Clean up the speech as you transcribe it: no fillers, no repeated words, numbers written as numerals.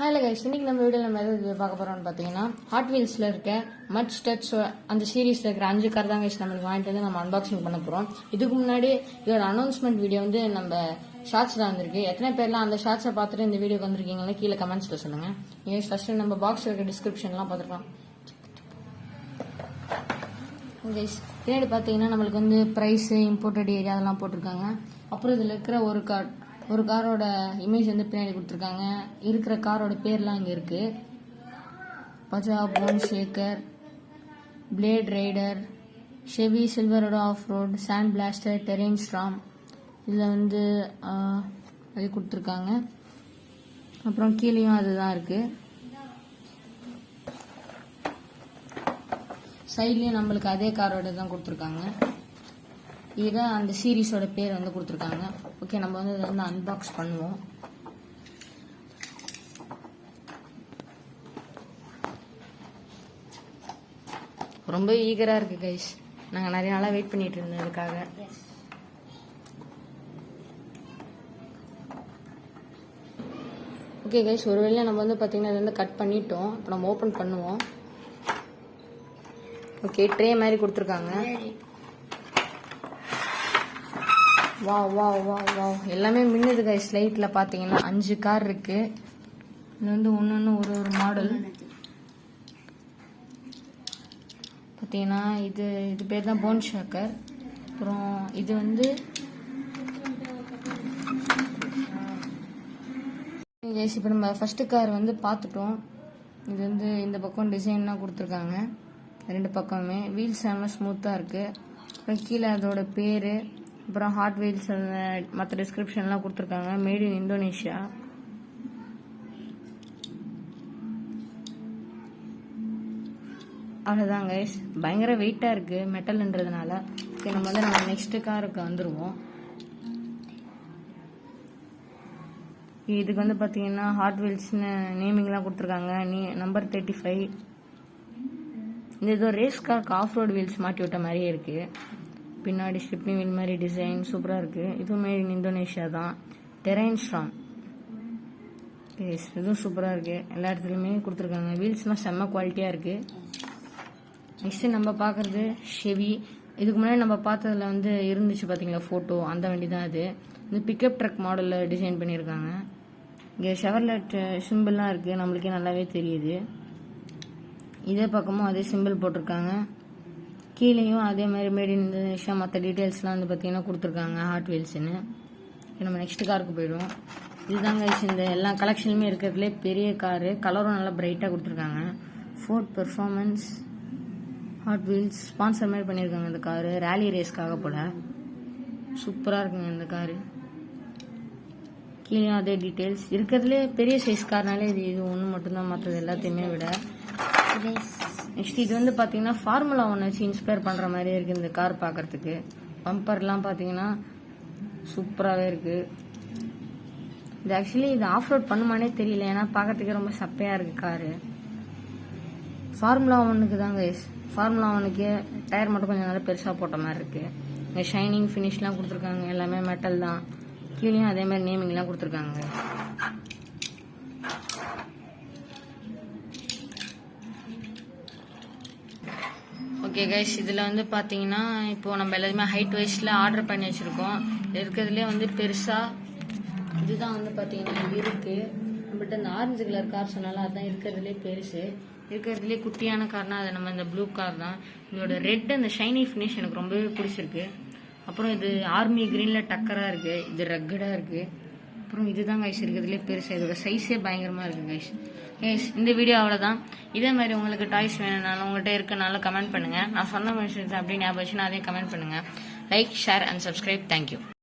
Hello guys, இன்னைக்கு நம்ம வீடியோவில் நம்ம எதாவது பார்க்க போகிறோம்னு பார்த்தீங்கன்னா ஹாட் வீல்ஸில் இருக்க மட் ஸ்டட்ஸ் அந்த சீரீஸில் இருக்கிற 5 கார் தான் கைஸ் நம்மளுக்கு வாங்கிட்டு வந்து நம்ம அன்பாக்சிங் பண்ண போகிறோம். இதுக்கு முன்னாடி இதோட அனௌன்ஸ்மெண்ட் வீடியோ வந்து நம்ம ஷார்ட்ஸில் வந்திருக்கு. எத்தனை பேர்லாம் அந்த ஷார்ட்ஸை பார்த்துட்டு இந்த வீடியோக்கு வந்திருக்கீங்களா கீழே கமெண்ட்ஸில் சொல்லுங்கள். நீங்கள் ஃபஸ்ட்டு நம்ம பாக்ஸில் இருக்க டிஸ்கிரிப்ஷன்லாம் பார்த்துருக்கலாம். கைஸ் பின்னாடி பார்த்தீங்கன்னா நம்மளுக்கு வந்து ப்ரைஸு, இம்போர்ட்டட் ஏரியா அதெல்லாம் போட்டிருக்காங்க. அப்புறம் இதில் இருக்கிற ஒரு காரோட இமேஜ் வந்து பின்னாடி கொடுத்துருக்காங்க. இருக்கிற காரோட பேர்லாம் இங்கே இருக்குது. Bajaj bone shaker, blade rider, Chevy சில்வரோட off road, sand blaster, terrain storm இதில் வந்து அது கொடுத்துருக்காங்க. அப்புறம் கீழேயும் அதுதான் இருக்குது. சைட்லேயும் நம்மளுக்கு அதே காரோட தான் கொடுத்துருக்காங்க. இதுதான் அந்த சீரீஸோட பேர் வந்து கொடுத்துருக்காங்க. ஓகே, நம்ம வந்து இதை வந்து அன்பாக்ஸ் பண்ணுவோம். ரொம்ப ஈகராக இருக்கு கைஸ். நாங்கள் நிறைய நாளாக வெயிட் பண்ணிட்டு இருந்தோம் இதுக்காக. ஓகே கைஸ், ஒருவேளை நம்ம வந்து பார்த்தீங்கன்னா இதை வந்து கட் பண்ணிட்டோம். இப்போ நம்ம ஓப்பன் பண்ணுவோம். ஓகே, ட்ரே மாதிரி கொடுத்துருக்காங்க. வா வா வா வா எல்லாமே மின்னுது கைஸ். லைட்டில் பார்த்தீங்கன்னா 5 கார் இருக்கு. இது வந்து ஒன்று ஒரு மாடல் பார்த்தீங்கன்னா இது பேர் தான் போன் ஷேக்கர். அப்புறம் இது வந்து கைஸ் இப்போ நம்ம ஃபர்ஸ்ட் கார் வந்து பார்த்துட்டோம். இது வந்து இந்த பக்கம் டிசைன்லாம் கொடுத்துருக்காங்க. 2 பக்கமே வீல்ஸ் எல்லாம் ஸ்மூத்தாக இருக்குது. அப்புறம் கீழே அதோட பேர், அப்புறம் ஹாட் வீல்ஸ் மற்ற டிஸ்கிரிப்ஷன்லாம் கொடுத்துருக்காங்க. Made in Indonesia. அவ்வளோதான் கைஸ். பயங்கர வெயிட்டாக இருக்குது மெட்டல்ன்றதுனால. ஓகே, நம்ம வந்து நெக்ஸ்ட் காருக்கு வந்துடுவோம். இதுக்கு வந்து பார்த்தீங்கன்னா ஹாட் வீல்ஸ்னு நேமிங்லாம் கொடுத்துருக்காங்க. நம்பர் 35. இந்த ஏதோ ரேஸ் கார்க்கு ஆஃப் ரோட் வீல்ஸ் மாட்டி விட்ட மாதிரியே இருக்குது. பின்னாடி ஸ்லிப்பிங் வீல் மாதிரி டிசைன் சூப்பராக இருக்குது. இதுவும் மேட் இன் இந்தோனேஷியா தான். டெரெயின் ஸ்ட்ராம் இதுவும் சூப்பராக இருக்குது. எல்லா இடத்துலையுமே கொடுத்துருக்காங்க. வீல்ஸ்லாம் செம்ம குவாலிட்டியாக இருக்குது. நெக்ஸ்ட்டு நம்ம பார்க்குறது ஷெவி. இதுக்கு முன்னாடி நம்ம பார்த்ததில் வந்து இருந்துச்சு பார்த்தீங்களா ஃபோட்டோ, அந்த வண்டி தான் அது. இந்த பிக்கப் ட்ரக் மாடலில் டிசைன் பண்ணியிருக்காங்க. இங்கே ஷெவர்லெட் சிம்பிள்லாம் இருக்குது, நம்மளுக்கே நல்லாவே தெரியுது. இதே பக்கமும் அதே சிம்பிள் போட்டிருக்காங்க. கீழேயும் அதே மாதிரி மேட் இன் இந்தோனேஷியா மற்ற டீட்டெயில்ஸ்லாம் வந்து பார்த்தீங்கன்னா கொடுத்துருக்காங்க ஹாட் வீல்ஸ்னு. நம்ம நெக்ஸ்ட் காருக்கு போயிடுவோம். இதுதாங்க இந்த எல்லா கலெக்ஷனுமே இருக்கிறதுலே பெரிய காரு. கலரும் நல்லா பிரைட்டாக கொடுத்துருக்காங்க. Ford performance Hot Wheels sponsor மாதிரி பண்ணியிருக்காங்க. இந்த காரு ரேலி ரேஸ்க்காக போல சூப்பராக இருக்குங்க இந்த காரு. கீழேயும் அதே டீட்டெயில்ஸ். இருக்கிறதுலே பெரிய சைஸ் கார்னாலே இது ஒன்று மட்டும்தான் மற்றது எல்லாத்தையுமே விட. நெக்ஸ்ட் இது வந்து பார்த்தீங்கன்னா ஃபார்முலா 1 வச்சு இன்ஸ்பயர் பண்ணுற மாதிரியே இருக்குது இந்த கார் பார்க்குறதுக்கு. பம்பர்லாம் பார்த்தீங்கன்னா சூப்பராகவே இருக்குது. இது ஆக்சுவலி இது ஆஃப் ரோட் பண்ணுமானே தெரியல, ஏன்னா பார்க்கறதுக்கு ரொம்ப சப்பையாக இருக்குது காரு. ஃபார்முலா 1க்கு தான் கைஸ். ஃபார்முலா 1க்கு டயர் மட்டும் கொஞ்சம் நல்லா பெருசாக போட்ட மாதிரி இருக்குது. இங்கே ஷைனிங் ஃபினிஷ்லாம் கொடுத்துருக்காங்க. எல்லாமே மெட்டல் தான். கீழேயும் அதே மாதிரி நேமிங்லாம் கொடுத்துருக்காங்க. ஓகே கைஸ், இதில் வந்து பார்த்தீங்கன்னா இப்போது நம்ம எல்லாருமே ஹைட் வைஸில் ஆர்டர் பண்ணி வச்சுருக்கோம். இருக்கிறதுலே வந்து பெருசாக இதுதான் வந்து பார்த்தீங்கன்னா இருக்குது. நம்மகிட்ட இந்த ஆரஞ்சு கலர் கார் சொன்னாலும் அதுதான் இருக்கிறதுலே பெருசு. இருக்கிறதுலே குட்டியான கார்னா அது நம்ம இந்த ப்ளூ கார் தான். இதோட ரெட் அந்த ஷைனி ஃபினிஷ் எனக்கு ரொம்பவே பிடிச்சிருக்கு. அப்புறம் இது ஆர்மி க்ரீனில் டக்கராக இருக்குது. இது ரக்கடாக இருக்குது. அப்புறம் இதுதான் கைஸ் இருக்கிறதுலே பெருசு. இதோட சைஸே பயங்கரமாக இருக்குது கைஸ். இந்த வீடியோ அவ்வளோதான். இதே மாதிரி உங்களுக்கு டாய்ஸ் வேணும்னாலும் உங்கள்கிட்ட இருக்கனாலும் கமெண்ட் பண்ணுங்கள். நான் சொன்ன விஷயத்தை அப்படியே ஞாபகம் வச்சுன்னா அதே கமெண்ட் பண்ணுங்கள். Like, share and subscribe. Thank you.